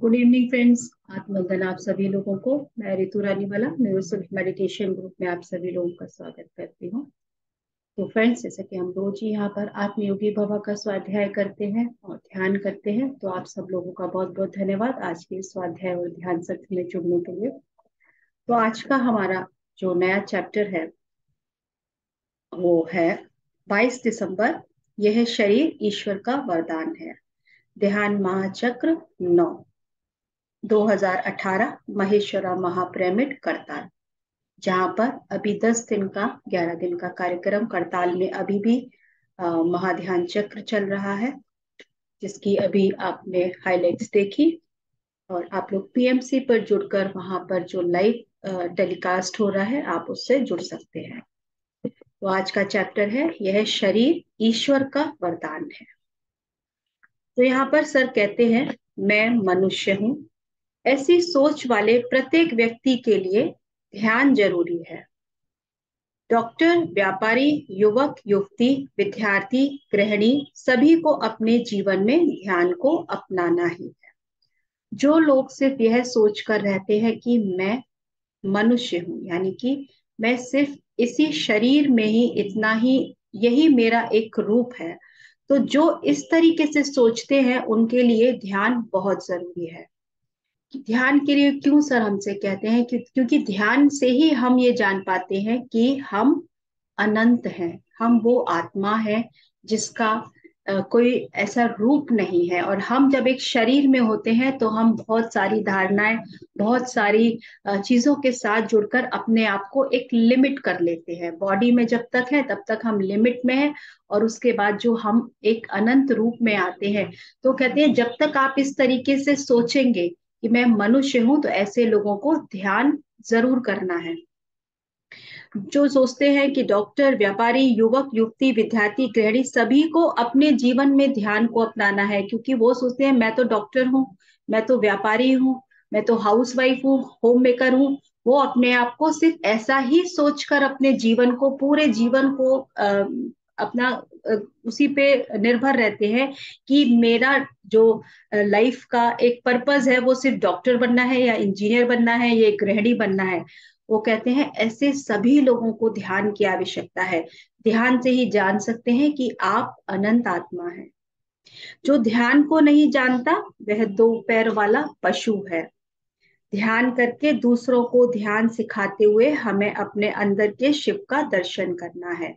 Good evening friends. आत्मवंदन आप सभी लोगों को। मैं रितु रानीवाला न्यूरोसेल्फ मेडिटेशन ग्रुप में आप सभी लोगों का स्वागत करती हूँ। तो फ्रेंड्स, जैसे कि हम रोज ही यहाँ पर आत्मयोगी भवा का स्वाध्याय करते हैं और ध्यान करते हैं, तो आप सब लोगों का बहुत बहुत धन्यवाद आज के इस स्वाध्याय और ध्यान सत्र में जुड़ने के लिए। तो आज का हमारा जो नया चैप्टर है वो है 22 दिसंबर। यह शरीर ईश्वर का वरदान है। ध्यान महाचक्र 9, 2018, महेश्वरा महापिरामिड करताल। जहां पर अभी 10 दिन का 11 दिन का कार्यक्रम करताल में अभी भी महाध्यान चक्र चल रहा है, जिसकी अभी आपने हाइलाइट्स देखी। और आप लोग पीएमसी पर जुड़कर वहां पर जो लाइव टेलीकास्ट हो रहा है आप उससे जुड़ सकते हैं। तो आज का चैप्टर है यह शरीर ईश्वर का वरदान है। तो यहाँ पर सर कहते हैं, मैं मनुष्य हूँ। ऐसी सोच वाले प्रत्येक व्यक्ति के लिए ध्यान जरूरी है। डॉक्टर, व्यापारी, युवक, युवती, विद्यार्थी, गृहिणी सभी को अपने जीवन में ध्यान को अपनाना ही है। जो लोग सिर्फ यह सोचकर रहते हैं कि मैं मनुष्य हूं, यानी कि मैं सिर्फ इसी शरीर में ही इतना ही, यही मेरा एक रूप है, तो जो इस तरीके से सोचते हैं उनके लिए ध्यान बहुत जरूरी है। ध्यान के लिए क्यों सर हमसे कहते हैं क्योंकि ध्यान से ही हम ये जान पाते हैं कि हम अनंत हैं। हम वो आत्मा है जिसका कोई ऐसा रूप नहीं है। और हम जब एक शरीर में होते हैं तो हम बहुत सारी धारणाएं, बहुत सारी चीजों के साथ जुड़कर अपने आप को एक लिमिट कर लेते हैं। बॉडी में जब तक है तब तक हम लिमिट में हैं, और उसके बाद जो हम एक अनंत रूप में आते हैं, तो कहते हैं जब तक आप इस तरीके से सोचेंगे कि मैं मनुष्य हूं, तो ऐसे लोगों को ध्यान जरूर करना है। जो सोचते हैं कि डॉक्टर, व्यापारी, युवक, युवती, विद्यार्थी, गृहिणी सभी को अपने जीवन में ध्यान को अपनाना है, क्योंकि वो सोचते हैं मैं तो डॉक्टर हूँ, मैं तो व्यापारी हूँ, मैं तो हाउस वाइफ हूँ, होम मेकर हूँ। वो अपने आप को सिर्फ ऐसा ही सोचकर अपने जीवन को, पूरे जीवन को अपना उसी पे निर्भर रहते हैं कि मेरा जो लाइफ का एक पर्पस है वो सिर्फ डॉक्टर बनना है या इंजीनियर बनना है या गृहिणी बनना है। वो कहते हैं ऐसे सभी लोगों को ध्यान की आवश्यकता है। ध्यान से ही जान सकते हैं कि आप अनंत आत्मा है। जो ध्यान को नहीं जानता वह दो पैर वाला पशु है। ध्यान करके दूसरों को ध्यान सिखाते हुए हमें अपने अंदर के शिव का दर्शन करना है।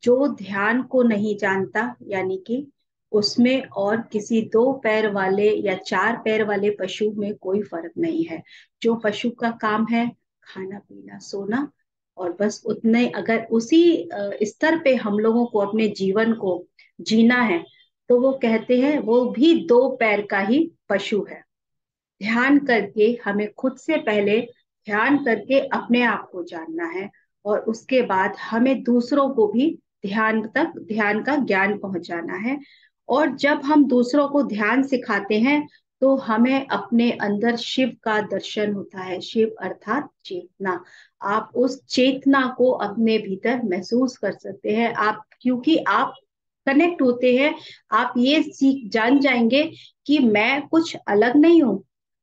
जो ध्यान को नहीं जानता, यानी कि उसमें और किसी दो पैर वाले या चार पैर वाले पशु में कोई फर्क नहीं है। जो पशु का काम है खाना पीना सोना, और बस उतने, अगर उसी स्तर पे हम लोगों को अपने जीवन को जीना है, तो वो कहते हैं वो भी दो पैर का ही पशु है। ध्यान करके हमें खुद से पहले ध्यान करके अपने आप को जानना है, और उसके बाद हमें दूसरों को भी ध्यान का ज्ञान पहुंचाना है। और जब हम दूसरों को ध्यान सिखाते हैं तो हमें अपने अंदर शिव का दर्शन होता है। शिव अर्थात चेतना। आप उस चेतना को अपने भीतर महसूस कर सकते हैं। आप, क्योंकि आप कनेक्ट होते हैं, आप ये सीख जान जाएंगे कि मैं कुछ अलग नहीं हूं,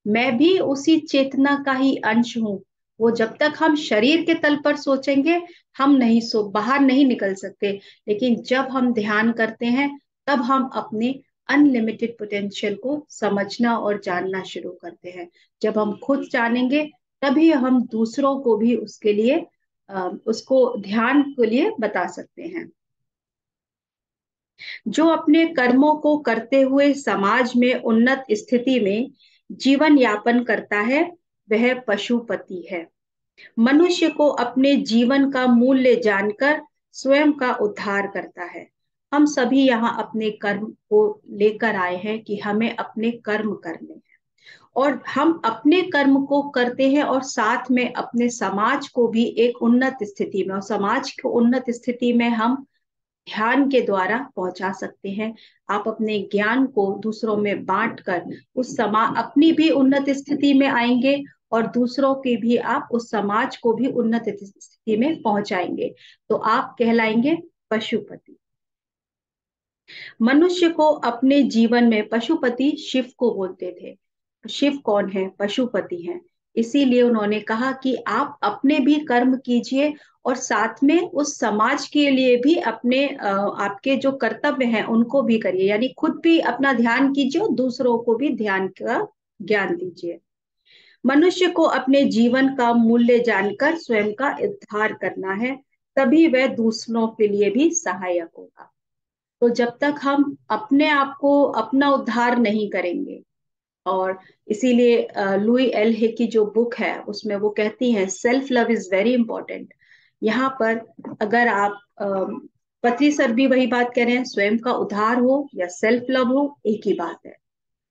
मैं भी उसी चेतना का ही अंश हूँ। वो जब तक हम शरीर के तल पर सोचेंगे, हम नहीं बाहर नहीं निकल सकते। लेकिन जब हम ध्यान करते हैं तब हम अपने अनलिमिटेड पोटेंशियल को समझना और जानना शुरू करते हैं। जब हम खुद जानेंगे तभी हम दूसरों को भी उसके लिए उसको ध्यान के लिए बता सकते हैं। जो अपने कर्मों को करते हुए समाज में उन्नत स्थिति में जीवन यापन करता है वह पशुपति है। मनुष्य को अपने जीवन का मूल्य जानकर स्वयं का उद्धार करता है। हम सभी यहाँ अपने कर्म को लेकर आए हैं कि हमें अपने कर्म करने हैं, और हम अपने कर्म को करते हैं और साथ में अपने समाज को भी एक उन्नत स्थिति में, और समाज को उन्नत स्थिति में हम ध्यान के द्वारा पहुंचा सकते हैं। आप अपने ज्ञान को दूसरों में बांटकर उस समाज, अपनी भी उन्नत स्थिति में आएंगे और दूसरों के भी, आप उस समाज को भी उन्नत स्थिति में पहुंचाएंगे। तो आप कहलाएंगे पशुपति। मनुष्य को अपने जीवन में पशुपति शिव को बोलते थे। शिव कौन है? पशुपति हैं। इसीलिए उन्होंने कहा कि आप अपने भी कर्म कीजिए और साथ में उस समाज के लिए भी अपने आपके जो कर्तव्य हैं उनको भी करिए, यानी खुद भी अपना ध्यान कीजिए और दूसरों को भी ध्यान का ज्ञान दीजिए। मनुष्य को अपने जीवन का मूल्य जानकर स्वयं का उद्धार करना है, तभी वह दूसरों के लिए भी सहायक होगा। तो जब तक हम अपने आप को अपना उद्धार नहीं करेंगे, और इसीलिए लुई एल हे की जो बुक है उसमें वो कहती हैं self love is very important. यहाँ पर अगर आप पत्री सर भी वही बात कह रहे हैं, स्वयं का उद्धार हो या सेल्फ लव हो, एक ही बात है।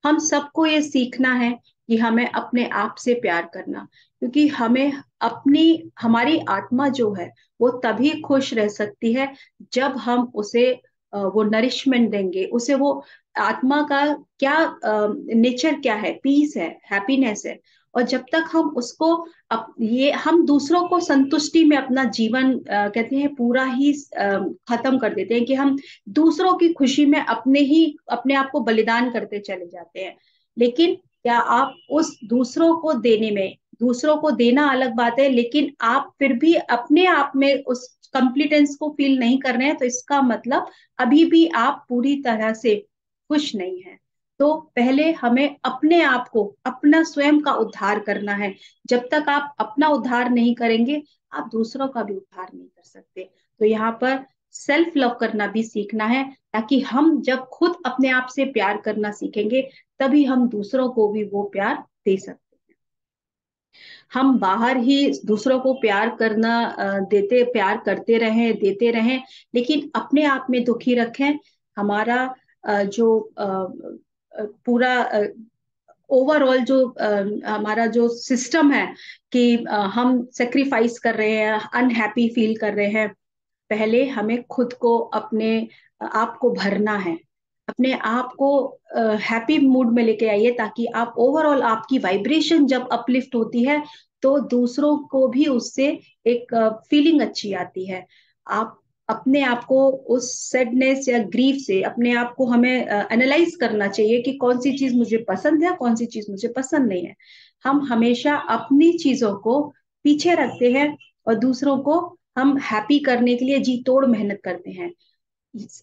हम सबको ये सीखना है कि हमें अपने आप से प्यार करना, क्योंकि हमें अपनी हमारी आत्मा जो है वो तभी खुश रह सकती है जब हम उसे वो नरिशमेंट देंगे उसे। वो आत्मा का क्या नेचर क्या है? पीस है, हैप्पीनेस है। और जब तक हम उसको ये हम दूसरों को संतुष्टि में अपना जीवन कहते हैं पूरा ही खत्म कर देते हैं कि हम दूसरों की खुशी में अपने आप को बलिदान करते चले जाते हैं। लेकिन क्या आप उस दूसरों को देने में, दूसरों को देना अलग बात है, लेकिन आप फिर भी अपने आप में उस कंप्लीटेंस को फील नहीं कर रहे हैं, तो इसका मतलब अभी भी आप पूरी तरह से खुश नहीं है। तो पहले हमें अपने आप को, अपना स्वयं का उद्धार करना है। जब तक आप अपना उद्धार नहीं करेंगे, आप दूसरों का भी उद्धार नहीं कर सकते। तो यहाँ पर सेल्फ लव करना भी सीखना है, ताकि हम जब खुद अपने आप से प्यार करना सीखेंगे, तभी हम दूसरों को भी वो प्यार दे सकते हैं। हम बाहर ही दूसरों को प्यार करना प्यार करते रहें, देते रहें, लेकिन अपने आप में दुखी रखें। हमारा जो पूरा ओवरऑल जो हमारा जो सिस्टम है कि हम सेक्रीफाइस कर रहे हैं, अनहैप्पी फील कर रहे हैं। पहले हमें खुद को, अपने आप को भरना है, अपने आप को हैप्पी मूड में लेके आइए, ताकि आप ओवरऑल आपकी वाइब्रेशन जब अपलिफ्ट होती है तो दूसरों को भी उससे एक फीलिंग अच्छी आती है। आप अपने आप को उस सैडनेस या ग्रीफ से, अपने आप को हमें एनालाइज करना चाहिए कि कौन सी चीज मुझे पसंद है, कौन सी चीज मुझे पसंद नहीं है। हम हमेशा अपनी चीजों को पीछे रखते हैं और दूसरों को हम हैप्पी करने के लिए जी तोड़ मेहनत करते हैं।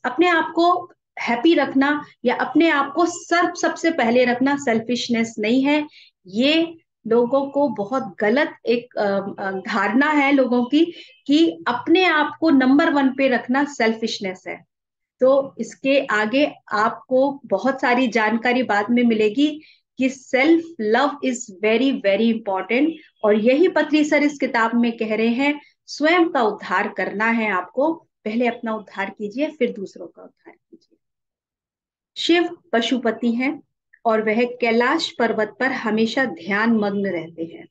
अपने आप को हैप्पी रखना या अपने आप को सबसे पहले रखना सेल्फिशनेस नहीं है। ये लोगों को बहुत गलत एक धारणा है लोगों की, कि अपने आप को नंबर वन पे रखना सेल्फिशनेस है। तो इसके आगे आपको बहुत सारी जानकारी बाद में मिलेगी कि self love is very very important. और यही पत्री सर इस किताब में कह रहे हैं, स्वयं का उद्धार करना है आपको, पहले अपना उद्धार कीजिए फिर दूसरों का उद्धार कीजिए। शिव पशुपति हैं और वह कैलाश पर्वत पर हमेशा ध्यान मग्न रहते हैं।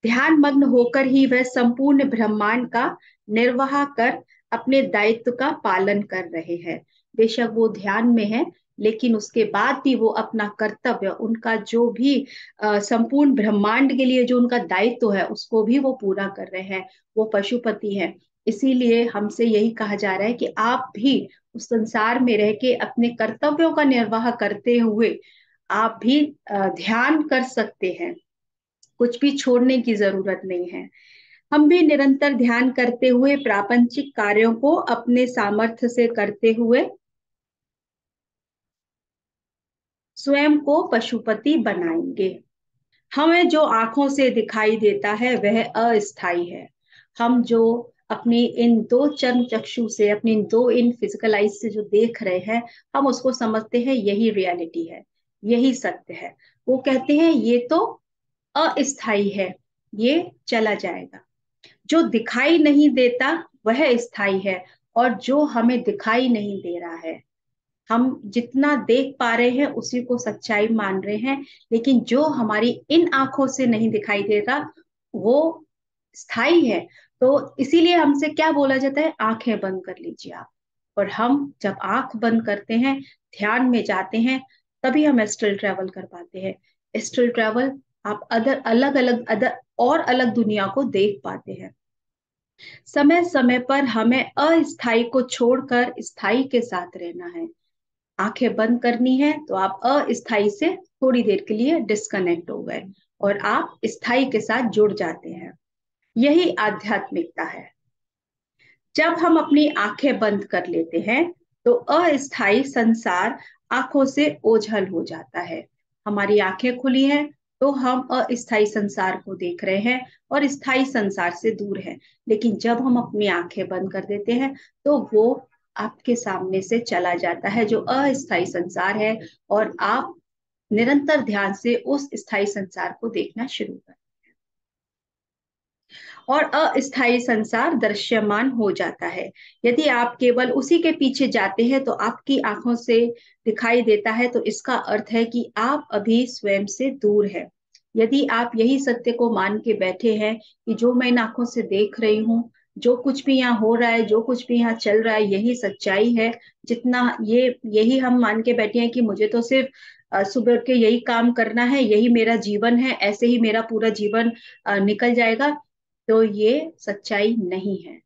ध्यान मग्न होकर ही वह संपूर्ण ब्रह्मांड का निर्वाह कर अपने दायित्व का पालन कर रहे हैं। बेशक वो ध्यान में है, लेकिन उसके बाद भी वो अपना कर्तव्य, उनका जो भी संपूर्ण ब्रह्मांड के लिए जो उनका दायित्व है उसको भी वो पूरा कर रहे हैं। वो पशुपति हैं। इसीलिए हमसे यही कहा जा रहा है कि आप भी उस संसार में रह के अपने कर्तव्यों का निर्वाह करते हुए आप भी ध्यान कर सकते हैं। कुछ भी छोड़ने की जरूरत नहीं है। हम भी निरंतर ध्यान करते हुए प्रापंचिक कार्यों को अपने सामर्थ्य से करते हुए स्वयं को पशुपति बनाएंगे। हमें जो आंखों से दिखाई देता है वह अस्थाई है। हम जो अपनी इन दो चर्म चक्षु से, अपनी इन दो इन फिजिकल आइज से जो देख रहे हैं, हम उसको समझते हैं यही रियलिटी है, यही सत्य है। वो कहते हैं ये तो अस्थाई है, ये चला जाएगा। जो दिखाई नहीं देता वह स्थाई है, और जो हमें दिखाई नहीं दे रहा है, हम जितना देख पा रहे हैं उसी को सच्चाई मान रहे हैं, लेकिन जो हमारी इन आंखों से नहीं दिखाई दे रहा वो स्थाई है। तो इसीलिए हमसे क्या बोला जाता है, आंखें बंद कर लीजिए आप। और हम जब आंख बंद करते हैं, ध्यान में जाते हैं, तभी हम एस्ट्रल ट्रेवल कर पाते हैं। एस्ट्रल ट्रेवल, आप अदर और अलग दुनिया को देख पाते हैं। समय समय पर हमें अस्थाई को छोड़कर स्थाई के साथ रहना है। आंखें बंद करनी है तो आप अस्थाई से थोड़ी देर के लिए डिस्कनेक्ट हो गए और आप स्थाई के साथ जुड़ जाते हैं। यही आध्यात्मिकता है। जब हम अपनी आंखें बंद कर लेते हैं तो अस्थाई संसार आंखों से ओझल हो जाता है। हमारी आंखें खुली हैं तो हम अस्थाई संसार को देख रहे हैं और स्थाई संसार से दूर हैं। लेकिन जब हम अपनी आंखें बंद कर देते हैं तो वो आपके सामने से चला जाता है जो अस्थाई संसार है, और आप निरंतर ध्यान से उस स्थाई संसार को देखना शुरू कर, और अस्थाई संसार दृश्यमान हो जाता है। यदि आप केवल उसी के पीछे जाते हैं तो आपकी आंखों से दिखाई देता है, तो इसका अर्थ है कि आप अभी स्वयं से दूर है। यदि आप यही सत्य को मान के बैठे हैं कि जो मैं इन आंखों से देख रही हूँ, जो कुछ भी यहाँ हो रहा है, जो कुछ भी यहाँ चल रहा है, यही सच्चाई है, जितना ये यही हम मान के बैठे हैं कि मुझे तो सिर्फ सुबह उठ के यही काम करना है, यही मेरा जीवन है, ऐसे ही मेरा पूरा जीवन निकल जाएगा, तो ये सच्चाई नहीं है।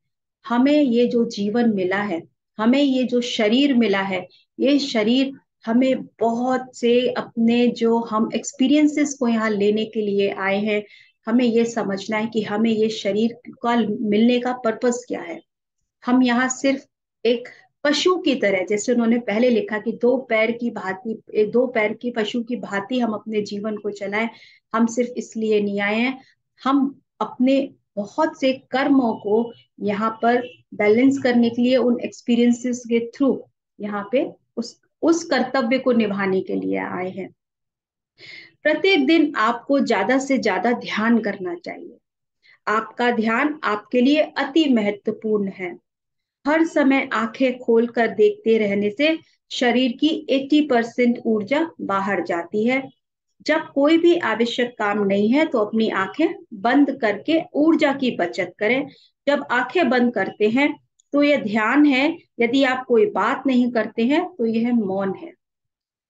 हमें ये जो जीवन मिला है, हमें ये जो शरीर मिला है, ये शरीर हमें बहुत से अपने जो हम एक्सपीरियंसेस को यहाँ लेने के लिए आए हैं। हमें ये समझना है कि हमें ये शरीर का मिलने का पर्पस क्या है। हम यहाँ सिर्फ एक पशु की तरह, जैसे उन्होंने पहले लिखा कि दो पैर की भांति, दो पैर की पशु की भांति हम अपने जीवन को चलाएं। हम सिर्फ इसलिए नहीं आए हैं। हम अपने बहुत से कर्मों को यहाँ पर बैलेंस करने के लिए, उन एक्सपीरियंसेस के थ्रू यहाँ पे उस कर्तव्य को निभाने के लिए आए हैं। प्रत्येक दिन आपको ज्यादा से ज्यादा ध्यान करना चाहिए। आपका ध्यान आपके लिए अति महत्वपूर्ण है। हर समय आंखें खोलकर देखते रहने से शरीर की 80% ऊर्जा बाहर जाती है। जब कोई भी आवश्यक काम नहीं है तो अपनी आंखें बंद करके ऊर्जा की बचत करें। जब आंखें बंद करते हैं तो यह ध्यान है। यदि आप कोई बात नहीं करते हैं तो यह मौन है।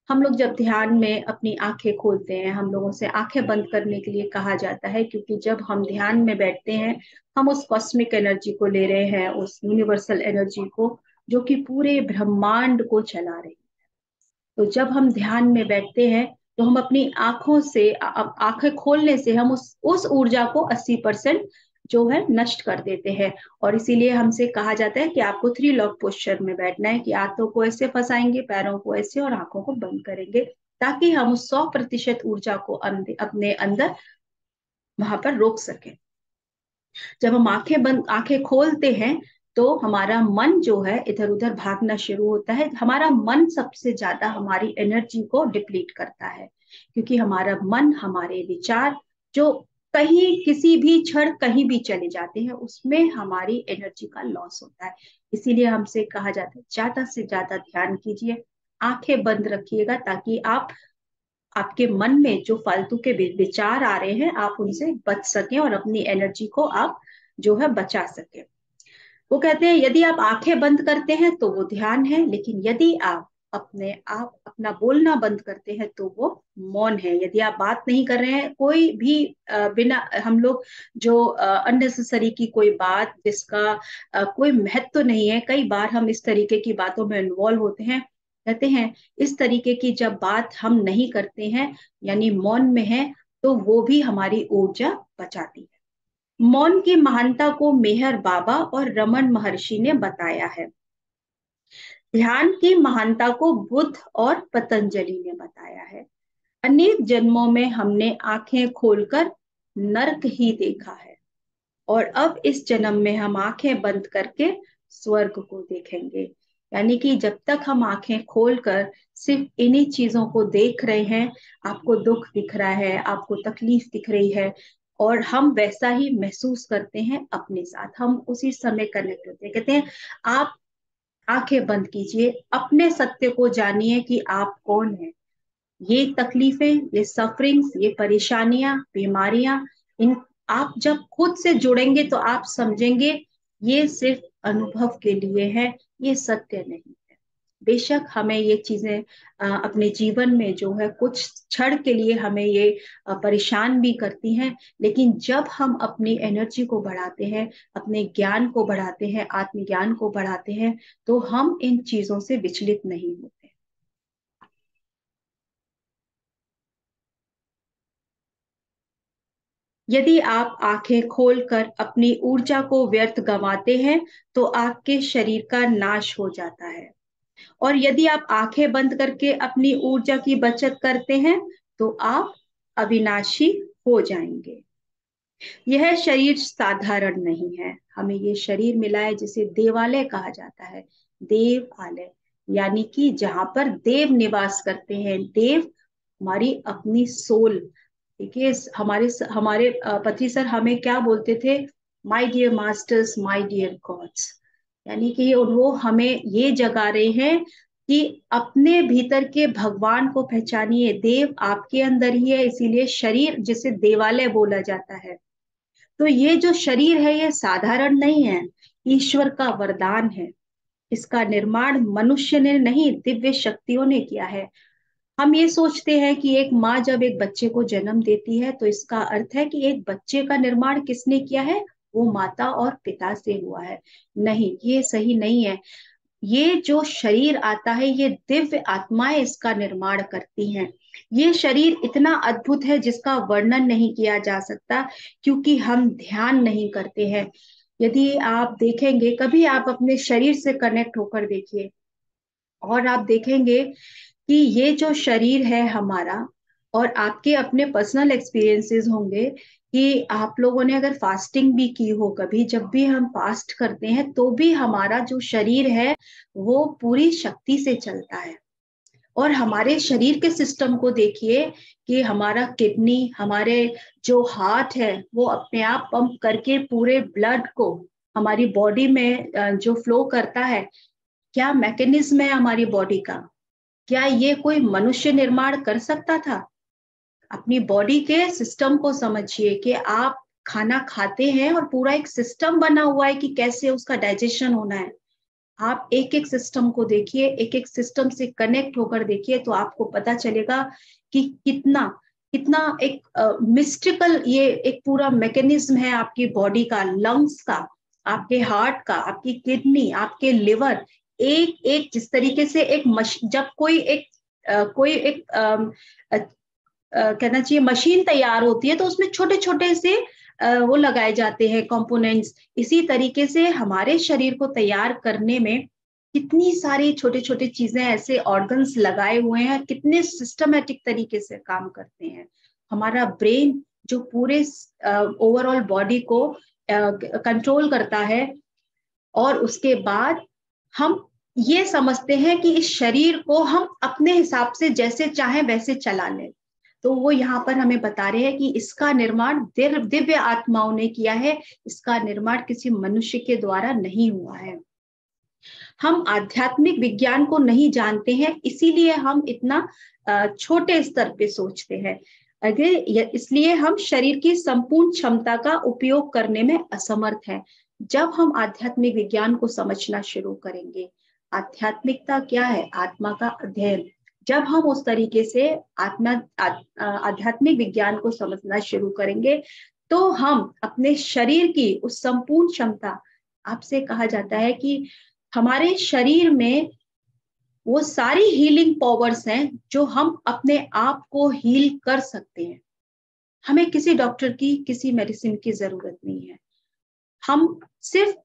हम लोग जब ध्यान में अपनी आंखें खोलते हैं, हम लोगों से आंखें बंद करने के लिए कहा जाता है, क्योंकि जब हम ध्यान में बैठते हैं हम उस कॉस्मिक एनर्जी को ले रहे हैं, उस यूनिवर्सल एनर्जी को जो कि पूरे ब्रह्मांड को चला रही है। तो जब हम ध्यान में बैठते हैं तो हम अपनी आंखों से आंखें खोलने से हम उस ऊर्जा को 80% जो है नष्ट कर देते हैं। और इसीलिए हमसे कहा जाता है कि आपको 3 लॉक पोस्चर में बैठना है, कि हाथों को ऐसे फंसाएंगे, पैरों को ऐसे, और आंखों को बंद करेंगे, ताकि हम उस 100% ऊर्जा को अपने अंदर वहां पर रोक सकें। जब हम आंखें खोलते हैं तो हमारा मन जो है इधर उधर भागना शुरू होता है। हमारा मन सबसे ज्यादा हमारी एनर्जी को डिप्लीट करता है, क्योंकि हमारा मन, हमारे विचार जो कहीं किसी भी क्षण कहीं भी चले जाते हैं, उसमें हमारी एनर्जी का लॉस होता है। इसीलिए हमसे कहा जाता है ज्यादा से ज्यादा ध्यान कीजिए, आंखें बंद रखिएगा, ताकि आप आपके मन में जो फालतू के विचार आ रहे हैं आप उनसे बच सकें और अपनी एनर्जी को आप जो है बचा सकें। वो कहते हैं यदि आप आंखें बंद करते हैं तो वो ध्यान है, लेकिन यदि आप अपना बोलना बंद करते हैं तो वो मौन है। यदि आप बात नहीं कर रहे हैं कोई भी बिना, हम लोग जो अननेसेसरी की कोई बात जिसका कोई महत्व नहीं है, कई बार हम इस तरीके की बातों में इन्वॉल्व होते हैं। कहते हैं इस तरीके की जब बात हम नहीं करते हैं, यानी मौन में है, तो वो भी हमारी ऊर्जा बचाती है। मौन की महानता को मेहर बाबा और रमन महर्षि ने बताया है। ध्यान की महानता को बुद्ध और पतंजलि ने बताया है। अनेक जन्मों में हमने आंखें खोलकर नर्क ही देखा है, और अब इस जन्म में हम आंखें बंद करके स्वर्ग को देखेंगे। यानी कि जब तक हम आंखें खोलकर सिर्फ इन्हीं चीजों को देख रहे हैं, आपको दुख दिख रहा है, आपको तकलीफ दिख रही है, और हम वैसा ही महसूस करते हैं अपने साथ, हम उसी समय कनेक्ट होते हैं। कहते हैं आप आंखें बंद कीजिए, अपने सत्य को जानिए कि आप कौन है। ये तकलीफें, ये सफरिंग्स, ये परेशानियां, बीमारियां, इन आप जब खुद से जुड़ेंगे तो आप समझेंगे ये सिर्फ अनुभव के लिए है, ये सत्य नहीं है। बेशक हमें ये चीजें अपने जीवन में जो है कुछ क्षण के लिए हमें ये परेशान भी करती हैं, लेकिन जब हम अपनी एनर्जी को बढ़ाते हैं, अपने ज्ञान को बढ़ाते हैं, आत्मज्ञान को बढ़ाते हैं, तो हम इन चीजों से विचलित नहीं होते। यदि आप आंखें खोलकर अपनी ऊर्जा को व्यर्थ गंवाते हैं तो आपके शरीर का नाश हो जाता है, और यदि आप आंखें बंद करके अपनी ऊर्जा की बचत करते हैं तो आप अविनाशी हो जाएंगे। यह शरीर साधारण नहीं है, हमें ये शरीर मिला है जिसे देवालय कहा जाता है, देवालय, यानी कि जहां पर देव निवास करते हैं। देव हमारी अपनी सोल। देखिए हमारे हमारे पति सर हमें क्या बोलते थे, my dear masters, my dear gods, यानी कि वो हमें ये जगा रहे हैं कि अपने भीतर के भगवान को पहचानिए। देव आपके अंदर ही है, इसीलिए शरीर जिसे देवालय बोला जाता है। तो ये जो शरीर है ये साधारण नहीं है, ईश्वर का वरदान है। इसका निर्माण मनुष्य ने नहीं, दिव्य शक्तियों ने किया है। हम ये सोचते हैं कि एक माँ जब एक बच्चे को जन्म देती है तो इसका अर्थ है कि एक बच्चे का निर्माण किसने किया है, वो माता और पिता से हुआ है। नहीं, ये सही नहीं है। ये जो शरीर आता है ये दिव्य आत्माएं इसका निर्माण करती हैं। ये शरीर इतना अद्भुत है जिसका वर्णन नहीं किया जा सकता, क्योंकि हम ध्यान नहीं करते हैं। यदि आप देखेंगे, कभी आप अपने शरीर से कनेक्ट होकर देखिए और आप देखेंगे कि ये जो शरीर है हमारा, और आपके अपने पर्सनल एक्सपीरियंसेस होंगे कि आप लोगों ने अगर फास्टिंग भी की हो कभी, जब भी हम फास्ट करते हैं तो भी हमारा जो शरीर है वो पूरी शक्ति से चलता है। और हमारे शरीर के सिस्टम को देखिए कि हमारा किडनी, हमारे जो हार्ट है वो अपने आप पंप करके पूरे ब्लड को हमारी बॉडी में जो फ्लो करता है। क्या मैकेनिज्म है हमारी बॉडी का, क्या ये कोई मनुष्य निर्माण कर सकता था? अपनी बॉडी के सिस्टम को समझिए कि आप खाना खाते हैं और पूरा एक सिस्टम बना हुआ है कि कैसे उसका डाइजेशन होना है। आप एक एक सिस्टम को देखिए, एक एक सिस्टम से कनेक्ट होकर देखिए तो आपको पता चलेगा कि कितना कितना एक मिस्टिकल ये एक पूरा मैकेनिज्म है आपकी बॉडी का, लंग्स का, आपके हार्ट का, आपकी किडनी, आपके लिवर। एक एक जिस तरीके से एक जब कोई एक कहना चाहिए मशीन तैयार होती है तो उसमें छोटे छोटे से वो लगाए जाते हैं कंपोनेंट्स। इसी तरीके से हमारे शरीर को तैयार करने में कितनी सारी छोटे छोटे चीजें, ऐसे ऑर्गन्स लगाए हुए हैं, कितने सिस्टमेटिक तरीके से काम करते हैं। हमारा ब्रेन जो पूरे ओवरऑल बॉडी को कंट्रोल करता है, और उसके बाद हम ये समझते हैं कि इस शरीर को हम अपने हिसाब से जैसे चाहे वैसे चला लें। तो वो यहाँ पर हमें बता रहे हैं कि इसका निर्माण दिव्य आत्माओं ने किया है, इसका निर्माण किसी मनुष्य के द्वारा नहीं हुआ है। हम आध्यात्मिक विज्ञान को नहीं जानते हैं, इसीलिए हम इतना छोटे स्तर पे सोचते हैं। अगर इसलिए हम शरीर की संपूर्ण क्षमता का उपयोग करने में असमर्थ हैं। जब हम आध्यात्मिक विज्ञान को समझना शुरू करेंगे, आध्यात्मिकता क्या है, आत्मा का अध्ययन, जब हम उस तरीके से आध्यात्मिक विज्ञान को समझना शुरू करेंगे तो हम अपने शरीर की उस संपूर्ण क्षमता, आपसे कहा जाता है कि हमारे शरीर में वो सारी हीलिंग पावर्स हैं जो हम अपने आप को हील कर सकते हैं। हमें किसी डॉक्टर की, किसी मेडिसिन की जरूरत नहीं है। हम सिर्फ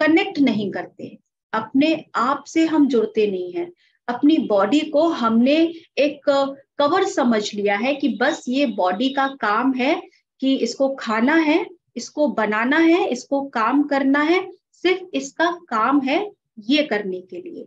कनेक्ट नहीं करते, अपने आप से हम जुड़ते नहीं हैं। अपनी बॉडी को हमने एक कवर समझ लिया है कि बस ये बॉडी का काम है कि इसको खाना है, इसको बनाना है, इसको काम करना है, सिर्फ इसका काम है ये करने के लिए,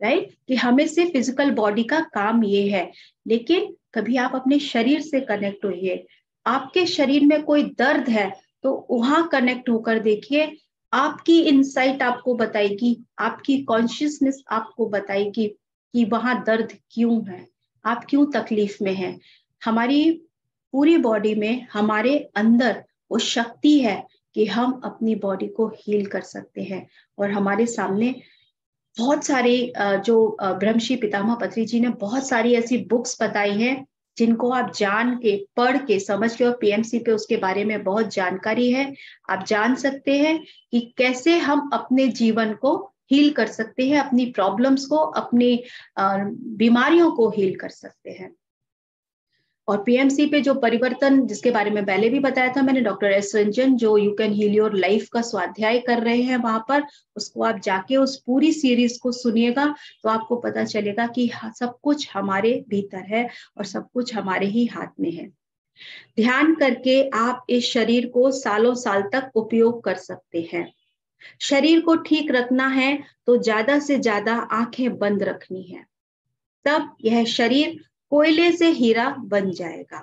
राइट? कि हमें सिर्फ फिजिकल बॉडी का काम ये है। लेकिन कभी आप अपने शरीर से कनेक्ट होइए, आपके शरीर में कोई दर्द है तो वहां कनेक्ट होकर देखिए, आपकी इनसाइट आपको बताएगी, आपकी कॉन्शियसनेस आपको बताएगी कि वहां दर्द क्यों है, आप क्यों तकलीफ में हैं। हमारी पूरी बॉडी में, हमारे अंदर वो शक्ति है कि हम अपनी बॉडी को हील कर सकते हैं। और हमारे सामने बहुत सारे जो ब्रह्मश्री पितामह पत्री जी ने बहुत सारी ऐसी बुक्स बताई हैं जिनको आप जान के, पढ़ के, समझ के, और पीएमसी पे उसके बारे में बहुत जानकारी है। आप जान सकते हैं कि कैसे हम अपने जीवन को हील कर सकते हैं, अपनी प्रॉब्लम्स को, अपनी बीमारियों को हील कर सकते हैं। और पीएमसी पे जो परिवर्तन, जिसके बारे में पहले भी बताया था मैंने, डॉक्टर एस रंजन जो you can heal your life का स्वाध्याय कर रहे हैं वहां पर, उसको आप जाके उस पूरी सीरीज को सुनिएगा तो आपको पता चलेगा कि सब कुछ हमारे भीतर है और सब कुछ हमारे ही हाथ में है। ध्यान करके आप इस शरीर को सालों साल तक उपयोग कर सकते हैं। शरीर को ठीक रखना है तो ज्यादा से ज्यादा आंखें बंद रखनी है, तब यह शरीर कोयले से हीरा बन जाएगा।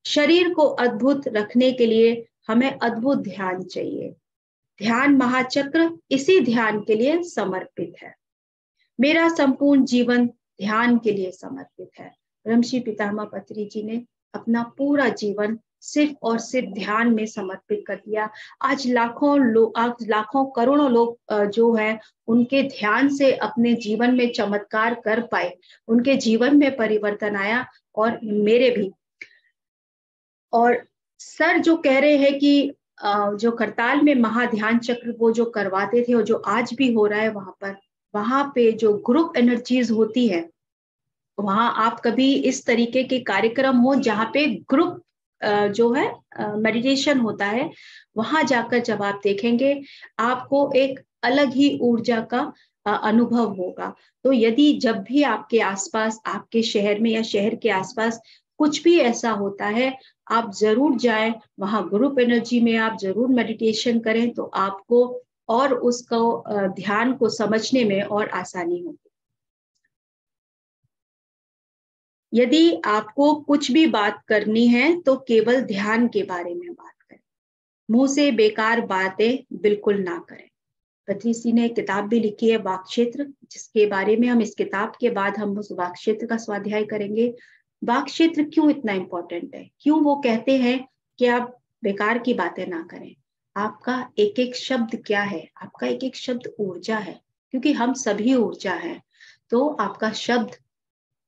शरीर को अद्भुत रखने के लिए हमें अद्भुत ध्यान चाहिए। ध्यान महाचक्र इसी ध्यान के लिए समर्पित है। मेरा संपूर्ण जीवन ध्यान के लिए समर्पित है। ब्रह्मश्री पितामह पत्री जी ने अपना पूरा जीवन सिर्फ और सिर्फ ध्यान में समर्पित कर दिया। आज लाखों करोड़ों लोग जो है उनके ध्यान से अपने जीवन में चमत्कार कर पाए, उनके जीवन में परिवर्तन आया और मेरे भी। और सर जो कह रहे हैं कि जो करताल में महाध्यान चक्र वो जो करवाते थे और जो आज भी हो रहा है वहां पे जो ग्रुप एनर्जीज होती है, वहां आप कभी इस तरीके के कार्यक्रम हो जहाँ पे ग्रुप जो है मेडिटेशन होता है, वहां जाकर जब आप देखेंगे आपको एक अलग ही ऊर्जा का अनुभव होगा। तो यदि जब भी आपके आसपास, आपके शहर में या शहर के आसपास कुछ भी ऐसा होता है, आप जरूर जाएं वहां, ग्रुप एनर्जी में आप जरूर मेडिटेशन करें तो आपको और उसको ध्यान को समझने में और आसानी होगी। यदि आपको कुछ भी बात करनी है तो केवल ध्यान के बारे में बात करें, मुंह से बेकार बातें बिल्कुल ना करें। पत्रीसी ने किताब भी लिखी है वाक क्षेत्र, जिसके बारे में हम इस किताब के बाद हम उस वाक क्षेत्र का स्वाध्याय करेंगे। वाक क्षेत्र क्यों इतना इंपॉर्टेंट है, क्यों वो कहते हैं कि आप बेकार की बातें ना करें। आपका एक एक शब्द क्या है, आपका एक एक शब्द ऊर्जा है, क्योंकि हम सभी ऊर्जा हैं। तो आपका शब्द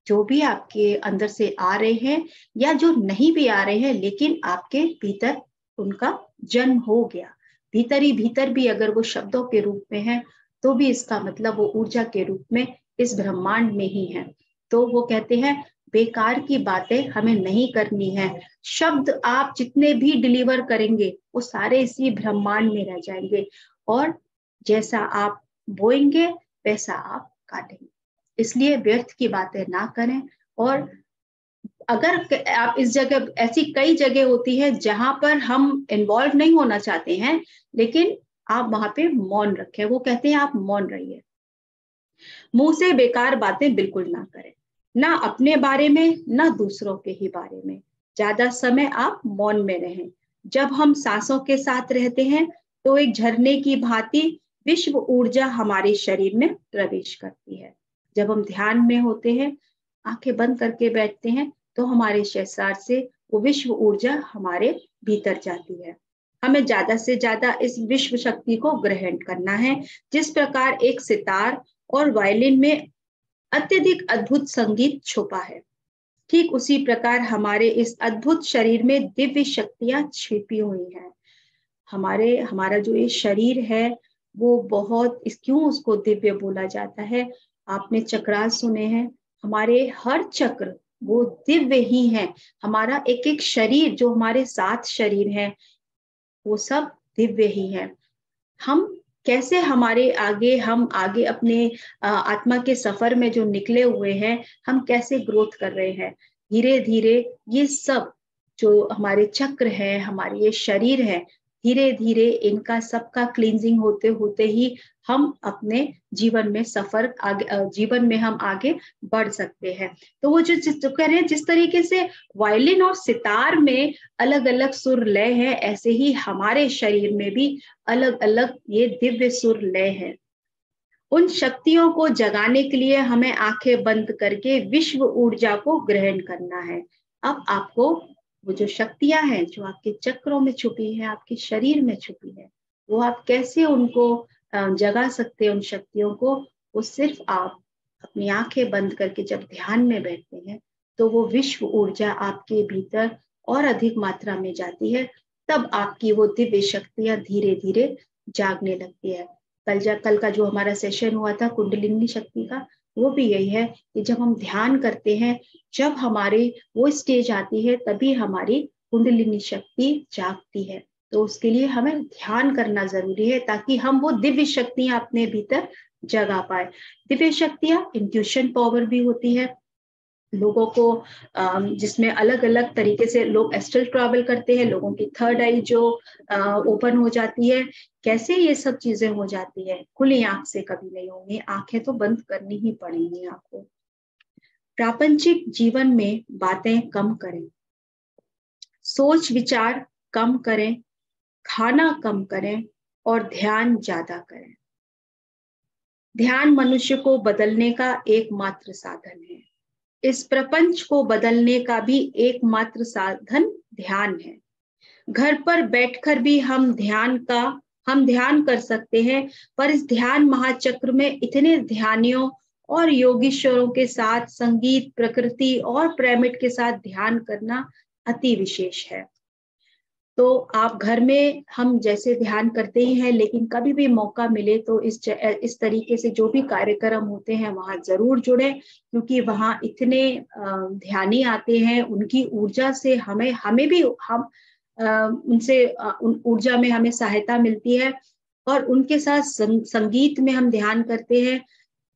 जो भी आपके अंदर से आ रहे हैं या जो नहीं भी आ रहे हैं, लेकिन आपके भीतर उनका जन्म हो गया, भीतर ही भीतर भी अगर वो शब्दों के रूप में है तो भी इसका मतलब वो ऊर्जा के रूप में इस ब्रह्मांड में ही है। तो वो कहते हैं बेकार की बातें हमें नहीं करनी है। शब्द आप जितने भी डिलीवर करेंगे वो सारे इसी ब्रह्मांड में रह जाएंगे, और जैसा आप बोएंगे वैसा आप काटेंगे। इसलिए व्यर्थ की बातें ना करें। और अगर आप इस जगह, ऐसी कई जगह होती है जहां पर हम इन्वॉल्व नहीं होना चाहते हैं, लेकिन आप वहां पे मौन रखें। वो कहते हैं आप मौन रहिए, मुंह से बेकार बातें बिल्कुल ना करें, ना अपने बारे में ना दूसरों के ही बारे में। ज्यादा समय आप मौन में रहें। जब हम सांसों के साथ रहते हैं तो एक झरने की भांति विश्व ऊर्जा हमारे शरीर में प्रवेश करती है। जब हम ध्यान में होते हैं, आंखें बंद करके बैठते हैं, तो हमारे शहसार से वो विश्व ऊर्जा हमारे भीतर जाती है। हमें ज्यादा से ज्यादा इस विश्व शक्ति को ग्रहण करना है। जिस प्रकार एक सितार और वायलिन में अत्यधिक अद्भुत संगीत छुपा है, ठीक उसी प्रकार हमारे इस अद्भुत शरीर में दिव्य शक्तियां छिपी हुई हैं। हमारा जो ये शरीर है वो बहुत, क्यों उसको दिव्य बोला जाता है, आपने चक्रास सुने हैं, हमारे हर चक्र वो दिव्य ही है। हमारा एक एक शरीर, जो हमारे 7 शरीर हैं, वो सब दिव्य ही है। हम कैसे हम आगे अपने आत्मा के सफर में जो निकले हुए हैं, हम कैसे ग्रोथ कर रहे हैं धीरे धीरे। ये सब जो हमारे चक्र है, हमारे ये शरीर है, धीरे धीरे इनका सबका क्लींजिंग होते होते ही हम अपने जीवन में जीवन में हम आगे बढ़ सकते हैं। तो वो जो कह रहे हैं, जिस तरीके से वायलिन और सितार में अलग अलग सुर लय है, ऐसे ही हमारे शरीर में भी अलग अलग ये दिव्य सुर लय है। उन शक्तियों को जगाने के लिए हमें आंखें बंद करके विश्व ऊर्जा को ग्रहण करना है। अब आपको वो जो शक्तियां हैं, जो आपके चक्रों में छुपी है, आपके शरीर में छुपी है, वो आप कैसे उनको जगा सकते हैं उन शक्तियों को। वो सिर्फ आप अपनी आंखें बंद करके जब ध्यान में बैठते हैं तो वो विश्व ऊर्जा आपके भीतर और अधिक मात्रा में जाती है। तब आपकी वो दिव्य शक्तियां धीरे धीरे जागने लगती है। कल का जो हमारा सेशन हुआ था कुंडलिनी शक्ति का, वो भी यही है कि जब हम ध्यान करते हैं, जब हमारे वो स्टेज आती है, तभी हमारी कुंडलिनी शक्ति जागती है। तो उसके लिए हमें ध्यान करना जरूरी है, ताकि हम वो दिव्य शक्तियां अपने भीतर जगा पाए। दिव्य शक्तियां इंट्यूशन पावर भी होती है लोगों को, जिसमें अलग अलग तरीके से लोग एस्ट्रल ट्रैवल करते हैं, लोगों की थर्ड आई जो ओपन हो जाती है। कैसे ये सब चीजें हो जाती है? खुली आंख से कभी नहीं होंगी, आंखें तो बंद करनी ही पड़ेंगी आपको। प्रापंचिक जीवन में बातें कम करें, सोच विचार कम करें, खाना कम करें और ध्यान ज्यादा करें। ध्यान मनुष्य को बदलने का एकमात्र साधन है। इस प्रपंच को बदलने का भी एकमात्र साधन ध्यान है। घर पर बैठकर भी हम ध्यान कर सकते हैं, पर इस ध्यान महाचक्र में इतने ध्यानियों और योगीश्वरों के साथ संगीत, प्रकृति और पिरामिड के साथ ध्यान करना अति विशेष है। तो आप घर में हम जैसे ध्यान करते ही हैं, लेकिन कभी भी मौका मिले तो इस तरीके से जो भी कार्यक्रम होते हैं वहां जरूर जुड़े, क्योंकि वहां इतने ध्यानी आते हैं, उनकी ऊर्जा से हमें भी हम उनसे उन ऊर्जा में हमें सहायता मिलती है। और उनके साथ संगीत में हम ध्यान करते हैं,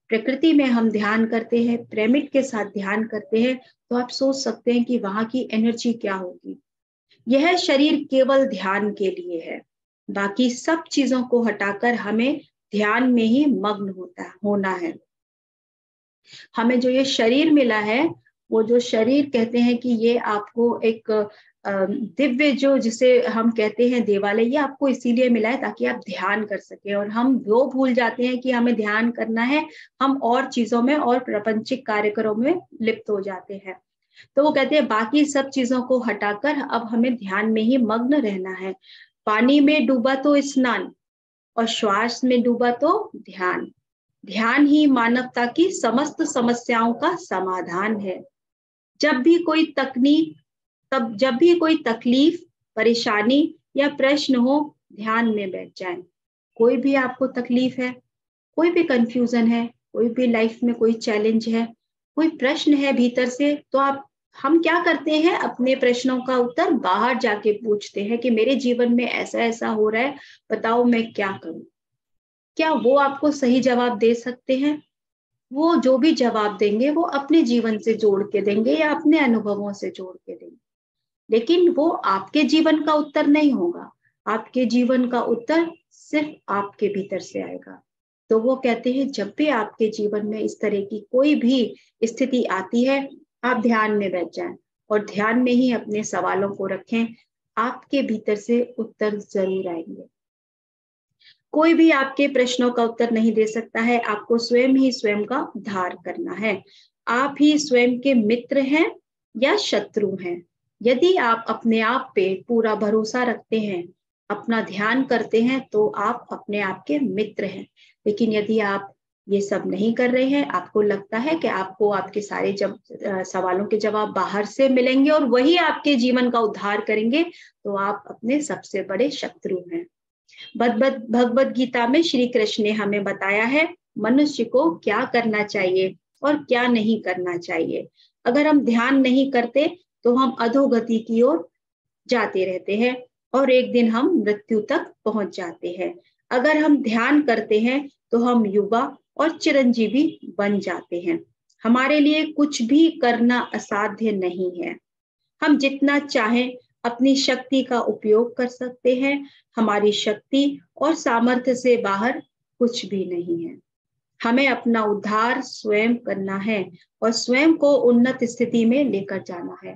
प्रकृति में हम ध्यान करते हैं, पिरामिड के साथ ध्यान करते हैं, तो आप सोच सकते हैं कि वहां की एनर्जी क्या होगी। यह शरीर केवल ध्यान के लिए है, बाकी सब चीजों को हटाकर हमें ध्यान में ही मग्न होना है। हमें जो ये शरीर मिला है, वो जो शरीर कहते हैं कि ये आपको एक दिव्य, जो जिसे हम कहते हैं देवालय, ये आपको इसीलिए मिला है ताकि आप ध्यान कर सके। और हम वो भूल जाते हैं कि हमें ध्यान करना है, हम और चीजों में और प्रापंचिक कार्यक्रमों में लिप्त हो जाते हैं। तो वो कहते हैं बाकी सब चीजों को हटाकर अब हमें ध्यान में ही मग्न रहना है। पानी में डूबा तो स्नान, और श्वास में डूबा तो ध्यान। ध्यान ही मानवता की समस्त समस्याओं का समाधान है। जब भी कोई तकलीफ, परेशानी या प्रश्न हो, ध्यान में बैठ जाएं। कोई भी आपको तकलीफ है, कोई भी कंफ्यूजन है, कोई भी लाइफ में कोई चैलेंज है, कोई प्रश्न है भीतर से, तो हम क्या करते हैं, अपने प्रश्नों का उत्तर बाहर जाके पूछते हैं कि मेरे जीवन में ऐसा ऐसा हो रहा है, बताओ मैं क्या करूं। क्या वो आपको सही जवाब दे सकते हैं? वो जो भी जवाब देंगे वो अपने जीवन से जोड़ के देंगे या अपने अनुभवों से जोड़ के देंगे, लेकिन वो आपके जीवन का उत्तर नहीं होगा। आपके जीवन का उत्तर सिर्फ आपके भीतर से आएगा। तो वो कहते हैं जब भी आपके जीवन में इस तरह की कोई भी स्थिति आती है, आप ध्यान में बैठ जाएं और ध्यान में ही अपने सवालों को रखें। आपके भीतर से उत्तर जरूर आएंगे। कोई भी आपके प्रश्नों का उत्तर नहीं दे सकता है, आपको स्वयं ही स्वयं का उद्धार करना है। आप ही स्वयं के मित्र हैं या शत्रु हैं। यदि आप अपने आप पे पूरा भरोसा रखते हैं, अपना ध्यान करते हैं, तो आप अपने आप के मित्र हैं। लेकिन यदि आप ये सब नहीं कर रहे हैं, आपको लगता है कि आपको आपके सारे सवालों के जवाब बाहर से मिलेंगे और वही आपके जीवन का उद्धार करेंगे, तो आप अपने सबसे बड़े शत्रु हैं। भगवत गीता में श्री कृष्ण ने हमें बताया है मनुष्य को क्या करना चाहिए और क्या नहीं करना चाहिए। अगर हम ध्यान नहीं करते तो हम अधोगति की ओर जाते रहते हैं और एक दिन हम मृत्यु तक पहुंच जाते हैं। अगर हम ध्यान करते हैं तो हम युवा और चिरंजीवी बन जाते हैं। हमारे लिए कुछ भी करना असाध्य नहीं है। हम जितना चाहें अपनी शक्ति का उपयोग कर सकते हैं। हमारी शक्ति और सामर्थ्य से बाहर कुछ भी नहीं है। हमें अपना उद्धार स्वयं करना है और स्वयं को उन्नत स्थिति में लेकर जाना है।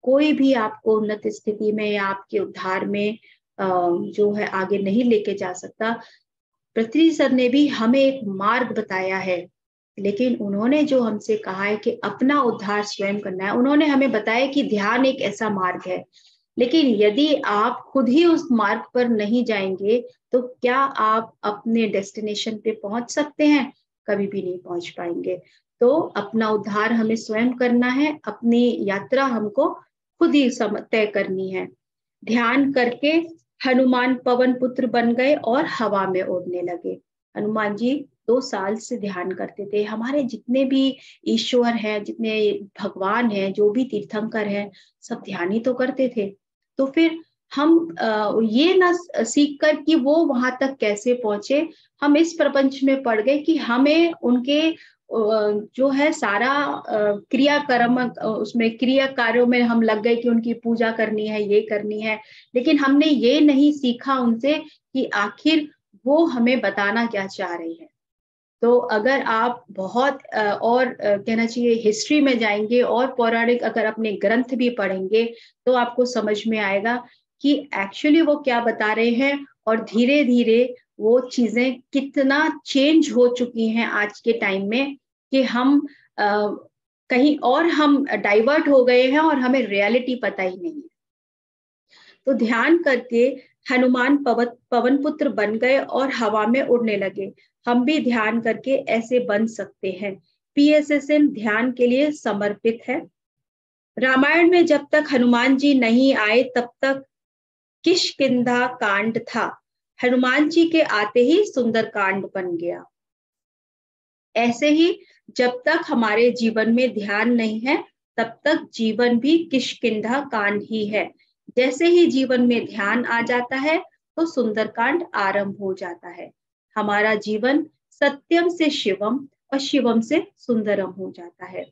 कोई भी आपको उन्नत स्थिति में या आपके उद्धार में जो है आगे नहीं लेके जा सकता। पृथ्वी सर ने भी हमें एक मार्ग बताया है, लेकिन उन्होंने जो हमसे कहा है कि अपना उद्धार स्वयं करना है, उन्होंने हमें बताया कि ध्यान एक ऐसा मार्ग है। लेकिन यदि आप खुद ही उस मार्ग पर नहीं जाएंगे तो क्या आप अपने डेस्टिनेशन पे पहुंच सकते हैं? कभी भी नहीं पहुंच पाएंगे। तो अपना उद्धार हमें स्वयं करना है, अपनी यात्रा हमको खुद ही तय करनी है। ध्यान करके हनुमान पवन पुत्र बन गए और हवा में उड़ने लगे। हनुमान जी 2 साल से ध्यान करते थे। हमारे जितने भी ईश्वर हैं, जितने भगवान हैं, जो भी तीर्थंकर हैं, सब ध्यान ही तो करते थे। तो फिर हम ये ना सीख कर कि वो वहां तक कैसे पहुंचे, हम इस प्रपंच में पड़ गए कि हमें उनके जो है सारा क्रियाकर्म, उसमें क्रिया कार्यों में हम लग गए कि उनकी पूजा करनी है, ये करनी है। लेकिन हमने ये नहीं सीखा उनसे कि आखिर वो हमें बताना क्या चाह रही है। तो अगर आप बहुत और कहना चाहिए हिस्ट्री में जाएँगे और पौराणिक अगर अपने ग्रंथ भी पढ़ेंगे, तो आपको समझ में आएगा कि एक्चुअली वो क्या बता रहे हैं और धीरे-धीरे वो चीज़ें कितना चेंज हो चुकी हैं आज के टाइम में कि हम अ, कहीं और हम डाइवर्ट हो गए हैं और हमें रियलिटी पता ही नहीं है। तो ध्यान करके हनुमान पवन पुत्र बन गए और हवा में उड़ने लगे। हम भी ध्यान करके ऐसे बन सकते हैं। पीएसएसएम ध्यान के लिए समर्पित है। रामायण में जब तक हनुमान जी नहीं आए तब तक किष्किंधा कांड था। हनुमान जी के आते ही सुंदर कांड बन गया। ऐसे ही जब तक हमारे जीवन में ध्यान नहीं है, तब तक जीवन भी किष्किंधा कांड ही है। जैसे ही जीवन में ध्यान आ जाता है, तो सुंदरकांड आरंभ हो जाता है। हमारा जीवन सत्यम से शिवम और शिवम से सुंदरम हो जाता है।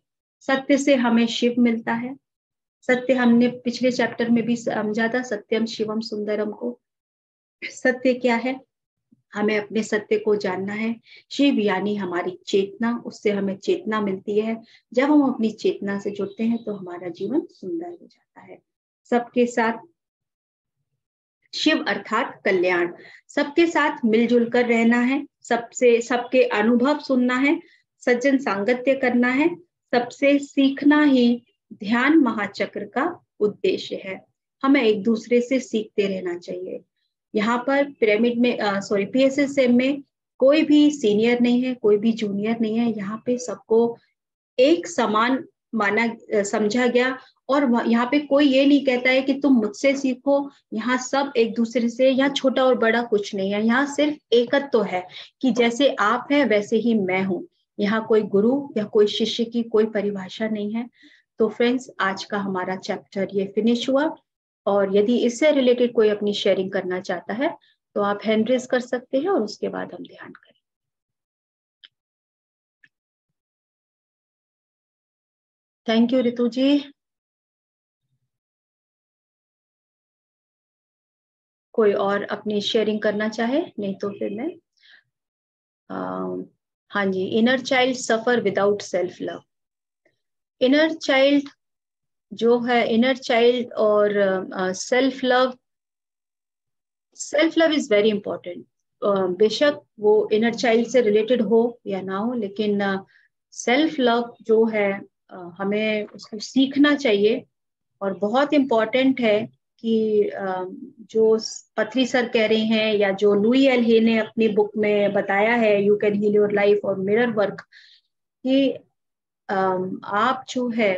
सत्य से हमें शिव मिलता है। सत्य हमने पिछले चैप्टर में भी समझा था, सत्यम शिवम सुंदरम को। सत्य क्या है? हमें अपने सत्य को जानना है। शिव यानी हमारी चेतना, उससे हमें चेतना मिलती है। जब हम अपनी चेतना से जुड़ते हैं तो हमारा जीवन सुंदर हो जाता है। सबके साथ शिव अर्थात कल्याण, सबके साथ मिलजुल कर रहना है, सबके अनुभव सुनना है, सज्जन सांगत्य करना है, सबसे सीखना ही ध्यान महाचक्र का उद्देश्य है। हमें एक दूसरे से सीखते रहना चाहिए। यहाँ पर पिरामिड में पीएसएसएम में कोई भी सीनियर नहीं है, कोई भी जूनियर नहीं है। यहाँ पे सबको एक समान माना समझा गया और यहाँ पे कोई ये नहीं कहता है कि तुम मुझसे सीखो। यहाँ सब एक दूसरे से, यहाँ छोटा और बड़ा कुछ नहीं है। यहाँ सिर्फ एकत्व तो है कि जैसे आप हैं वैसे ही मैं हूँ। यहाँ कोई गुरु या कोई शिष्य की कोई परिभाषा नहीं है। तो फ्रेंड्स, आज का हमारा चैप्टर ये फिनिश हुआ और यदि इससे रिलेटेड कोई अपनी शेयरिंग करना चाहता है तो आप हैंड रेज कर सकते हैं और उसके बाद हम ध्यान करें। थैंक यू रितु जी। कोई और अपनी शेयरिंग करना चाहे? नहीं तो फिर मैं हाँ जी, inner child suffer without self love. Inner child जो है, इनर चाइल्ड और self love is very important. बेशक वो इनर चाइल्ड से रिलेटेड हो या ना हो, लेकिन सेल्फ लव जो है हमें उसको सीखना चाहिए और बहुत इम्पोर्टेंट है कि जो पथरी सर कह रहे हैं या जो लुई एल हे ने अपनी बुक में बताया है, you can heal your life और मिरर वर्क, कि आप जो है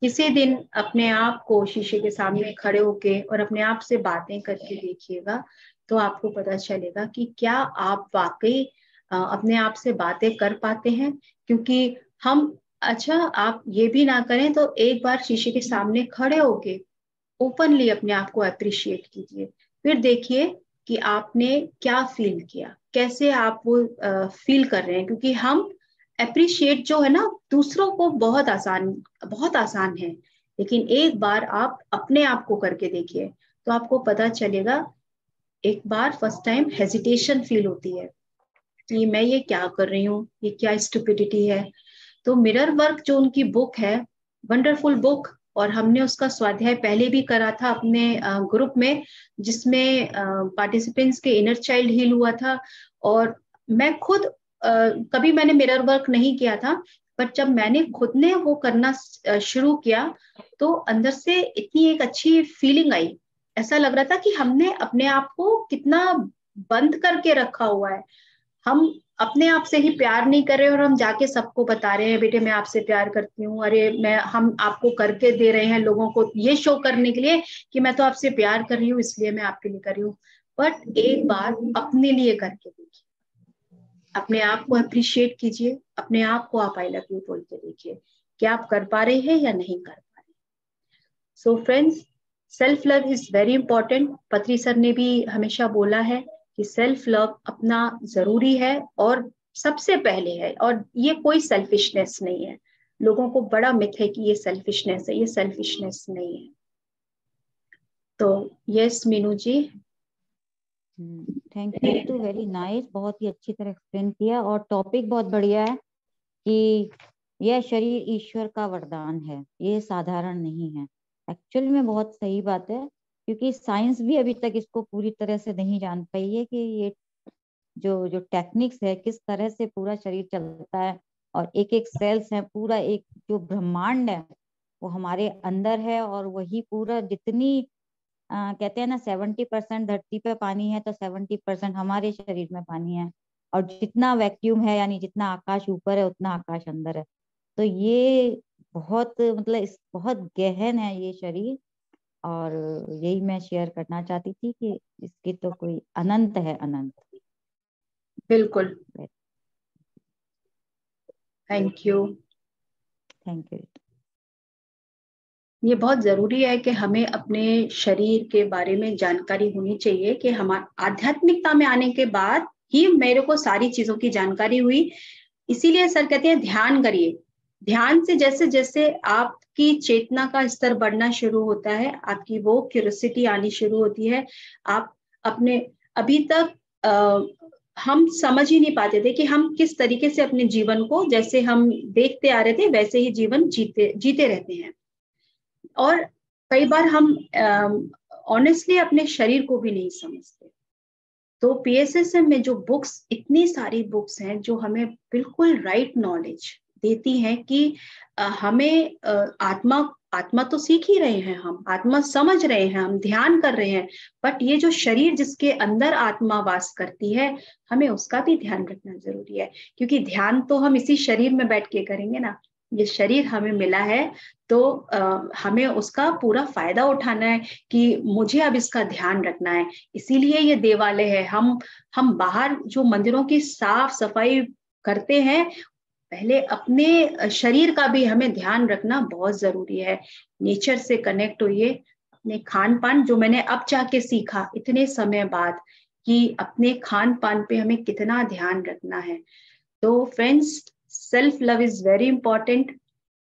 किसी दिन अपने आप को शीशे के सामने खड़े होके और अपने आप से बातें करके देखिएगा, तो आपको पता चलेगा कि क्या आप वाकई अपने आप से बातें कर पाते हैं। क्योंकि हम, अच्छा आप ये भी ना करें तो एक बार शीशे के सामने खड़े होके ओपनली अपने आप को अप्रिशिएट कीजिए। फिर देखिए कि आपने क्या फील किया, कैसे आप वो फील कर रहे हैं। क्योंकि हम अप्रिशिएट जो है ना दूसरों को बहुत आसान है, लेकिन एक बार आप अपने आप को करके देखिए तो आपको पता चलेगा। एक बार फर्स्ट टाइम हेजिटेशन फील होती है कि मैं ये क्या कर रही हूँ, ये क्या स्टुपिडिटी है। तो मिरर वर्क जो उनकी बुक है, वंडरफुल बुक, और हमने उसका स्वाध्याय पहले भी करा था अपने ग्रुप में, जिसमें पार्टिसिपेंट्स के इनर चाइल्ड हील हुआ था। और मैं खुद कभी मैंने मिरर वर्क नहीं किया था, बट जब मैंने खुद ने वो करना शुरू किया तो अंदर से इतनी एक अच्छी फीलिंग आई। ऐसा लग रहा था कि हमने अपने आप को कितना बंद करके रखा हुआ है। हम अपने आप से ही प्यार नहीं कर रहे और हम जाके सबको बता रहे हैं बेटे मैं आपसे प्यार करती हूँ, अरे मैं हम आपको करके दे रहे हैं लोगों को ये शो करने के लिए कि मैं तो आपसे प्यार कर रही हूँ इसलिए मैं आपके लिए कर रही हूँ। बट एक बार अपने लिए करके देखिए, अपने आप को अप्रिशिएट कीजिए, अपने आप को आप आई लव यू बोल के देखिए कि आप कर पा रहे हैं या नहीं कर पा रहे। So friends, self love is very important. पत्री सर ने भी हमेशा बोला है कि सेल्फ लव अपना जरूरी है और सबसे पहले है, और ये कोई सेल्फिशनेस नहीं है। लोगों को बड़ा मिथ है कि ये सेल्फिशनेस है, ये सेल्फिशनेस नहीं है। तो yes Meenu ji. Thank you Ritu, very nice, बहुत ही अच्छी तरह एक्सप्लेन किया। और टॉपिक बहुत बढ़िया है कि यह शरीर ईश्वर का वरदान है, ये साधारण नहीं है। एक्चुअल में बहुत सही बात है, क्योंकि साइंस भी अभी तक इसको पूरी तरह से नहीं जान पाई है कि ये जो जो टेक्निक्स है, किस तरह से पूरा शरीर चलता है, और एक एक सेल्स है, पूरा एक जो ब्रह्मांड है वो हमारे अंदर है। और वही पूरा जितनी कहते हैं ना 70% धरती पे पानी है, तो 70% हमारे शरीर में पानी है। और जितना वैक्यूम है, यानी जितना आकाश ऊपर है उतना आकाश अंदर है। तो ये बहुत मतलब इस बहुत गहन है ये शरीर। और यही मैं शेयर करना चाहती थी कि इसकी तो कोई अनंत है, अनंत। बिल्कुल। Thank you. Thank you. ये बहुत जरूरी है कि हमें अपने शरीर के बारे में जानकारी होनी चाहिए कि हम आध्यात्मिकता में आने के बाद ही मेरे को सारी चीजों की जानकारी हुई। इसीलिए सर कहते हैं ध्यान करिए। ध्यान से जैसे जैसे आपकी चेतना का स्तर बढ़ना शुरू होता है, आपकी वो क्यूरियोसिटी आनी शुरू होती है। आप अपने अभी तक हम समझ ही नहीं पाते थे कि हम किस तरीके से अपने जीवन को, जैसे हम देखते आ रहे थे वैसे ही जीवन जीते जीते रहते हैं। और कई बार हम ऑनेस्टली अपने शरीर को भी नहीं समझते। तो पीएसएसएम में जो बुक्स, इतनी सारी बुक्स हैं जो हमें बिल्कुल राइट नॉलेज देती हैं कि हमें आत्मा आत्मा तो सीख ही रहे हैं, हम आत्मा समझ रहे हैं, हम ध्यान कर रहे हैं, बट ये जो शरीर जिसके अंदर आत्मा वास करती है, हमें उसका भी ध्यान रखना जरूरी है। क्योंकि ध्यान तो हम इसी शरीर में बैठ के करेंगे ना। ये शरीर हमें मिला है, तो हमें उसका पूरा फायदा उठाना है कि मुझे अब इसका ध्यान रखना है। इसीलिए ये देवालय है। हम बाहर जो मंदिरों की साफ सफाई करते हैं, पहले अपने शरीर का भी हमें ध्यान रखना बहुत जरूरी है। नेचर से कनेक्ट होइए। अपने खान पान, जो मैंने अब जाके सीखा इतने समय बाद, कि अपने खान पान पे हमें कितना ध्यान रखना है। तो friends, self love is very important.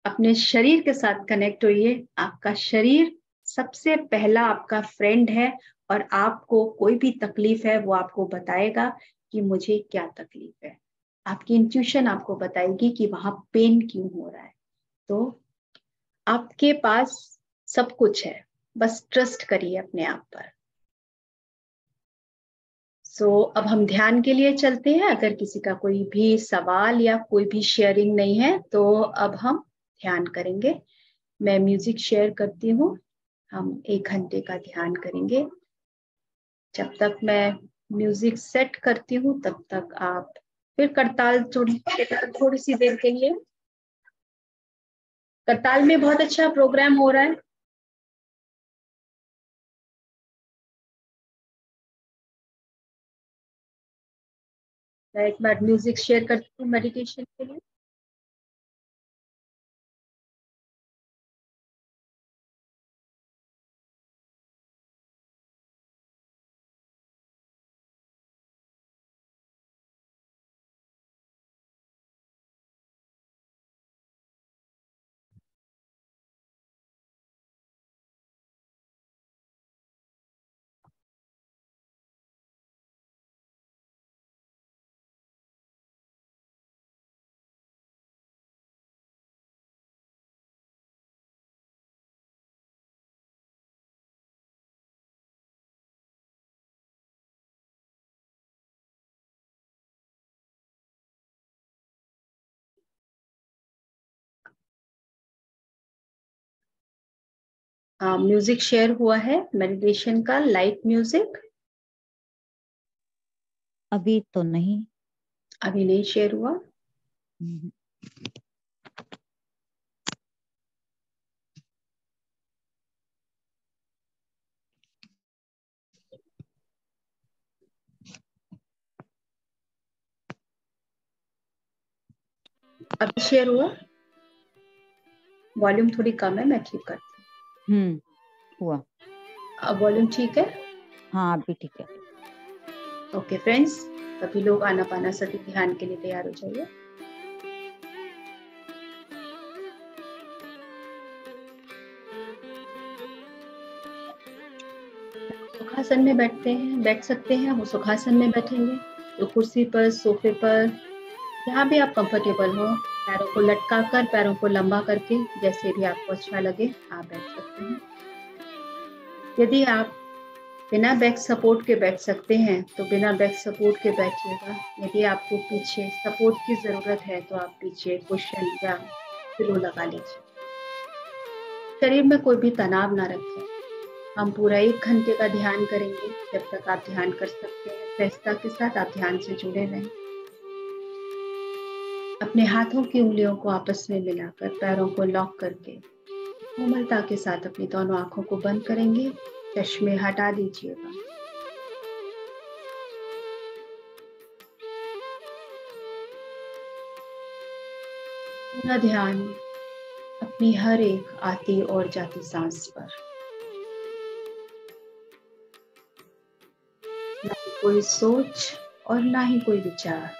अपने शरीर के साथ कनेक्ट होइए। आपका शरीर सबसे पहला आपका फ्रेंड है, और आपको कोई भी तकलीफ है वो आपको बताएगा कि मुझे क्या तकलीफ है। आपकी इंट्यूशन आपको बताएगी कि वहां पेन क्यों हो रहा है। तो आपके पास सब कुछ है, बस ट्रस्ट करिए अपने आप पर। अब हम ध्यान के लिए चलते हैं। अगर किसी का कोई भी सवाल या कोई भी शेयरिंग नहीं है तो अब हम ध्यान करेंगे। मैं म्यूजिक शेयर करती हूँ। हम 1 घंटे का ध्यान करेंगे। जब तक मैं म्यूजिक सेट करती हूँ तब तक आप फिर करताल थोड़ी सी देर के लिए। करताल में बहुत अच्छा प्रोग्राम हो रहा है। मैं एक बार म्यूजिक शेयर करती हूँ मेडिटेशन के लिए। म्यूजिक शेयर हुआ है मेडिटेशन का, लाइट म्यूजिक। अभी तो नहीं। अभी नहीं शेयर हुआ। हम्म। अभी शेयर हुआ? वॉल्यूम थोड़ी कम है, मैं ठीक करती हुआ। हूँ। अब वॉल्यूम ठीक है? हाँ अभी ठीक है। ओके फ्रेंड्स, सभी लोग आनापानसति ध्यान के लिए तैयार हो जाइए। सुखासन में बैठ सकते हैं, वो सुखासन में बैठेंगे तो कुर्सी पर, सोफे पर, जहाँ भी आप कंफर्टेबल हो, पैरों को लटका कर, पैरों को लंबा करके, जैसे भी आपको अच्छा लगे आप बैठ सकते हैं। यदि आप बिना बैक सपोर्ट के बैठ सकते हैं तो बिना बैक सपोर्ट के बैठिएगा। यदि आपको पीछे सपोर्ट की जरूरत है तो आप पीछे कुशन या पिलो लगा लीजिए। शरीर में कोई भी तनाव ना रखें। हम पूरा 1 घंटे का ध्यान करेंगे। जब तक आप ध्यान कर सकते हैं, सहजता के साथ आप ध्यान से जुड़े रहें। अपने हाथों की उंगलियों को आपस में मिलाकर, पैरों को लॉक करके कोमलता के साथ अपनी दोनों आंखों को बंद करेंगे। चश्मे हटा दीजिएगा। पूरा ध्यान अपनी हर एक आती और जाती सांस पर। ना ही कोई सोच और ना ही कोई विचार।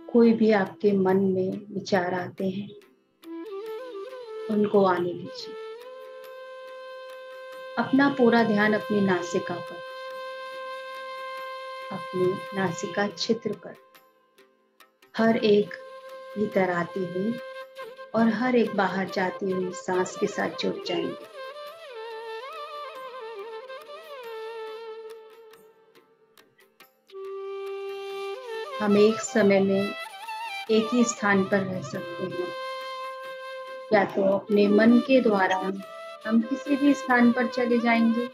कोई भी आपके मन में विचार आते हैं, उनको आने दीजिए। अपना पूरा ध्यान अपनी नासिका पर, अपनी नासिका छिद्र पर, हर एक भीतर आती हुई और हर एक बाहर जाती हुई सांस के साथ जुड़ जाएंगे। हम एक समय में एक ही स्थान पर रह सकते हैं, या तो अपने मन के द्वारा हम किसी भी स्थान पर चले जाएंगे,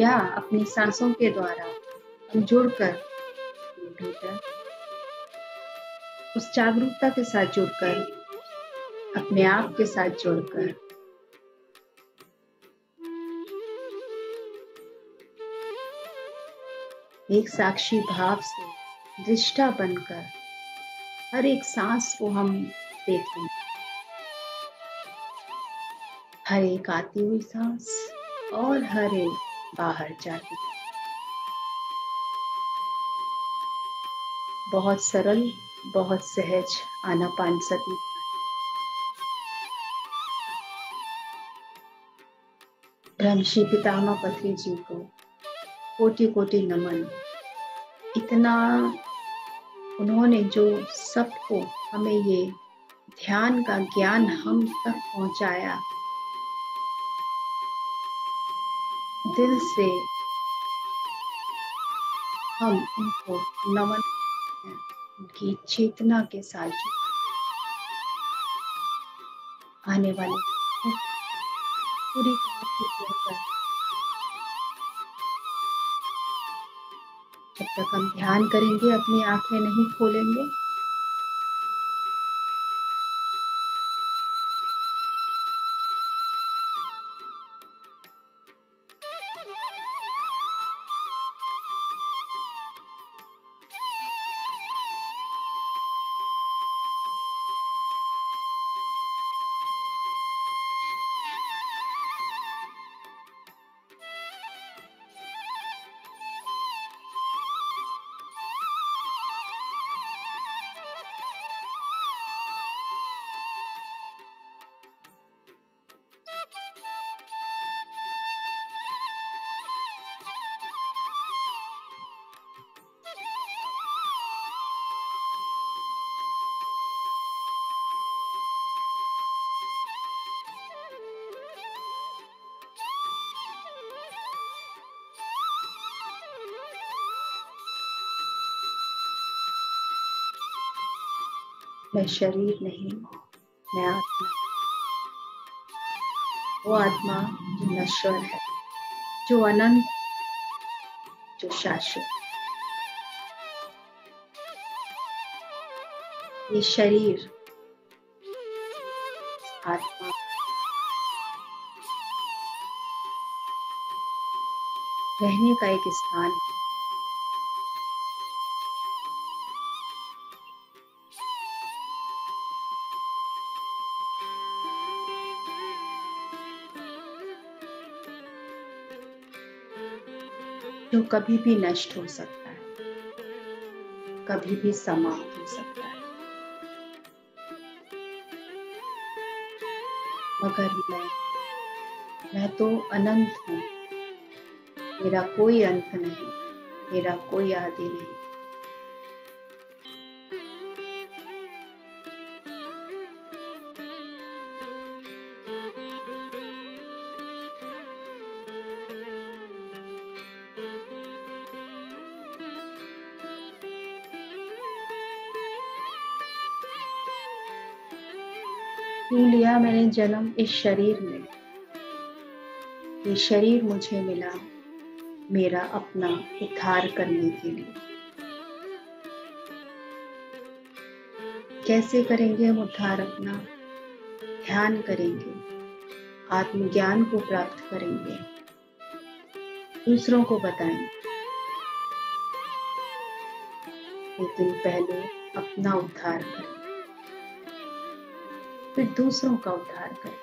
या अपनी सांसों के द्वारा हम जुड़कर भीतर उस जागरूकता के साथ जुड़कर, अपने आप के साथ जुड़कर एक साक्षी भाव से दृष्टा बनकर हर एक सांस को हम देखें। हर एक आती हुई सांस और हर एक बाहर जाती। बहुत सरल, बहुत सहज आनापानसति। ब्रह्मश्री पितामह पत्री जी को कोटि कोटि नमन। इतना उन्होंने जो सबको हमें ये ध्यान का ज्ञान हम तक पहुंचाया, दिल से हम उनको नमन हैं। उनकी चेतना के साथ आने वाले पूरी तरह से जुड़कर, जब तक हम ध्यान करेंगे अपनी आंखें नहीं खोलेंगे। मैं शरीर नहीं, मैं आत्मा। वो आत्मा जो नश्वर है, जो अनंत, जो शाश्वत। ये शरीर आत्मा रहने का एक स्थान है। जो कभी भी नष्ट हो सकता है, कभी भी समाप्त हो सकता है, मगर मैं तो अनंत हूँ। मेरा कोई अंत नहीं, मेरा कोई आदि नहीं। क्यों लिया मैंने जन्म इस शरीर में? ये शरीर मुझे मिला मेरा अपना उद्धार करने के लिए। कैसे करेंगे हम उद्धार अपना? ध्यान करेंगे, आत्मज्ञान को प्राप्त करेंगे, दूसरों को बताएंगे। लेकिन पहले अपना उद्धार करें, फिर दूसरों का उद्धार करें।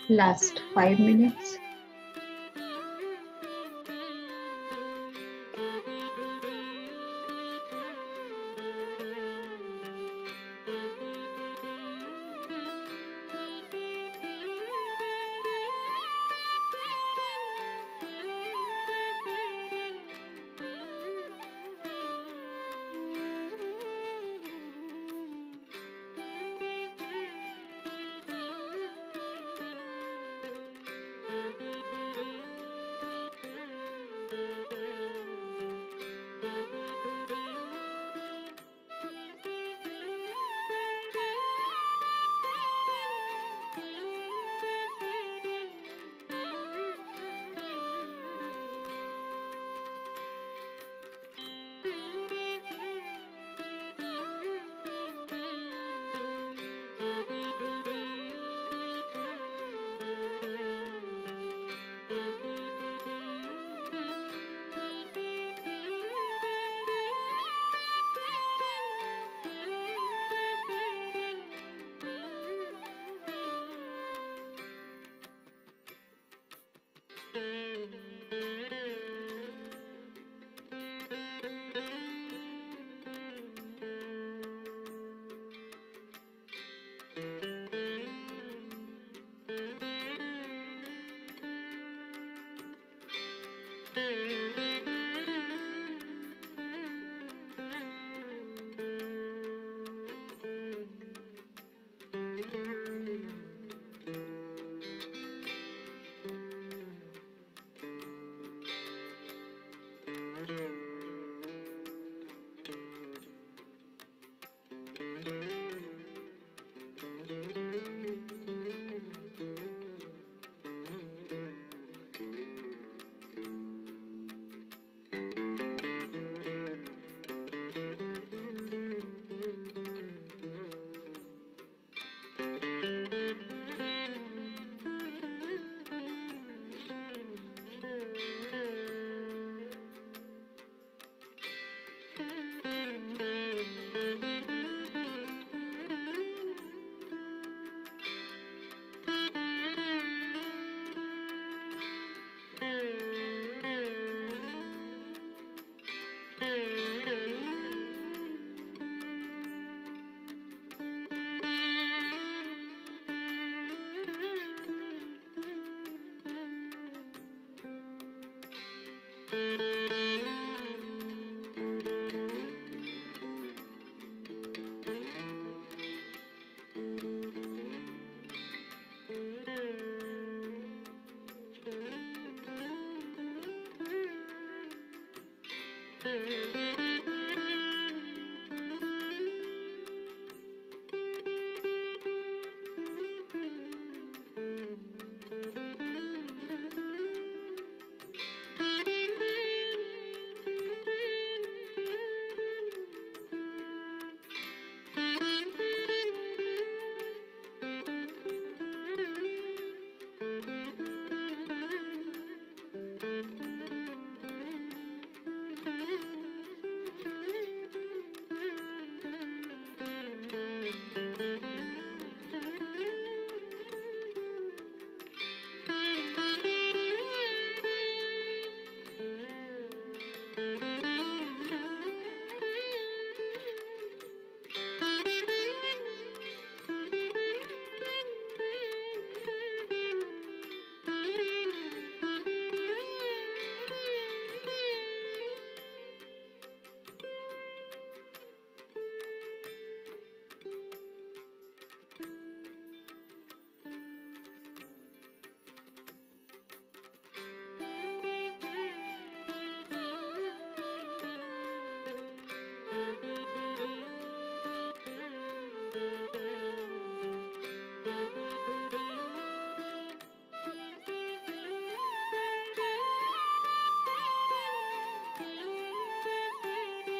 Last 5 minutes.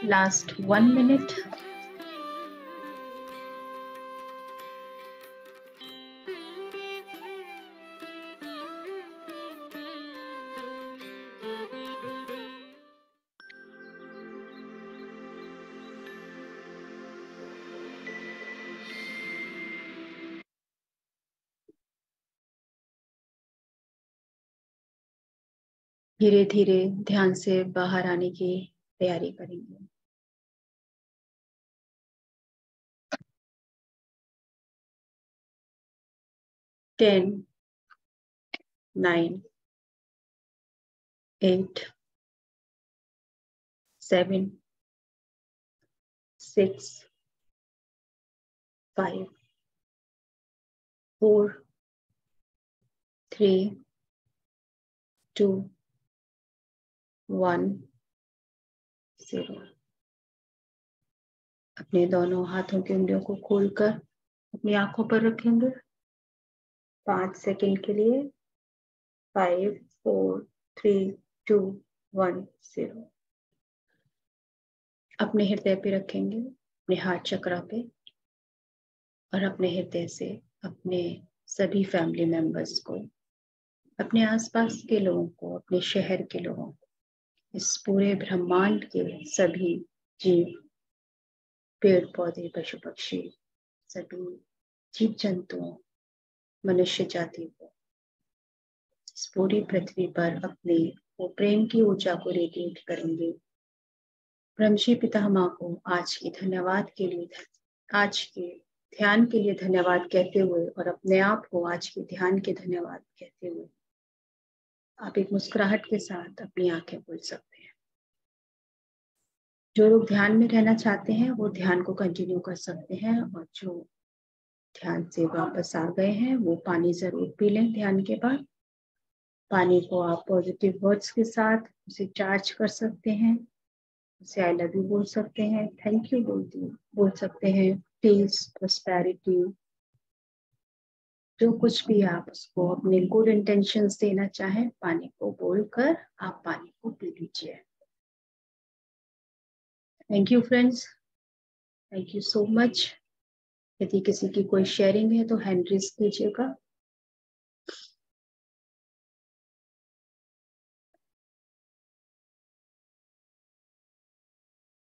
Last 1 minute. धीरे धीरे ध्यान से बाहर आने की तैयारी करेंगे। 10, 9, 8, 7, 6, 5, 4, 3, 2, 1, 0। अपने दोनों हाथों की उंगलियों को खोलकर अपनी आंखों पर रखेंगे 5 सेकंड के लिए। 5, 4, 3, 2, 1, 0। अपने हृदय पे रखेंगे, अपने हार्ट चक्रा पे, और अपने हृदय से अपने सभी फैमिली मेंबर्स को, अपने आसपास के लोगों को, अपने शहर के लोगों को, इस पूरे ब्रह्मांड के सभी जीव, पेड़ पौधे, पशु पक्षी, सभी जीव जंतुओं, मनुष्य जाति को इस पूरी पृथ्वी पर अपने वो प्रेम की ऊर्जा को रेडिएट करेंगे। ब्रह्मश्री पितामह को आज के धन्यवाद के लिए, आज के ध्यान के लिए धन्यवाद कहते हुए, और अपने आप को आज के ध्यान के धन्यवाद कहते हुए आप एक मुस्कुराहट के साथ अपनी आंखें खोल सकते हैं। जो लोग ध्यान में रहना चाहते हैं वो ध्यान को कंटिन्यू कर सकते हैं, और जो ध्यान से वापस आ गए हैं वो पानी जरूर पी लें। ध्यान के बाद पानी को आप पॉजिटिव वर्ड्स के साथ उसे चार्ज कर सकते हैं, उसे आई लव यू बोल सकते हैं, थैंक यू बोल सकते हैं, पीस, प्रॉस्पेरिटी, जो कुछ भी आप उसको अपने गुड इंटेंशंस देना चाहें, पानी को बोलकर आप पानी को पी लीजिए। Thank you friends, thank you so much. यदि किसी की कोई शेयरिंग है तो हैंड रेज कीजिएगा।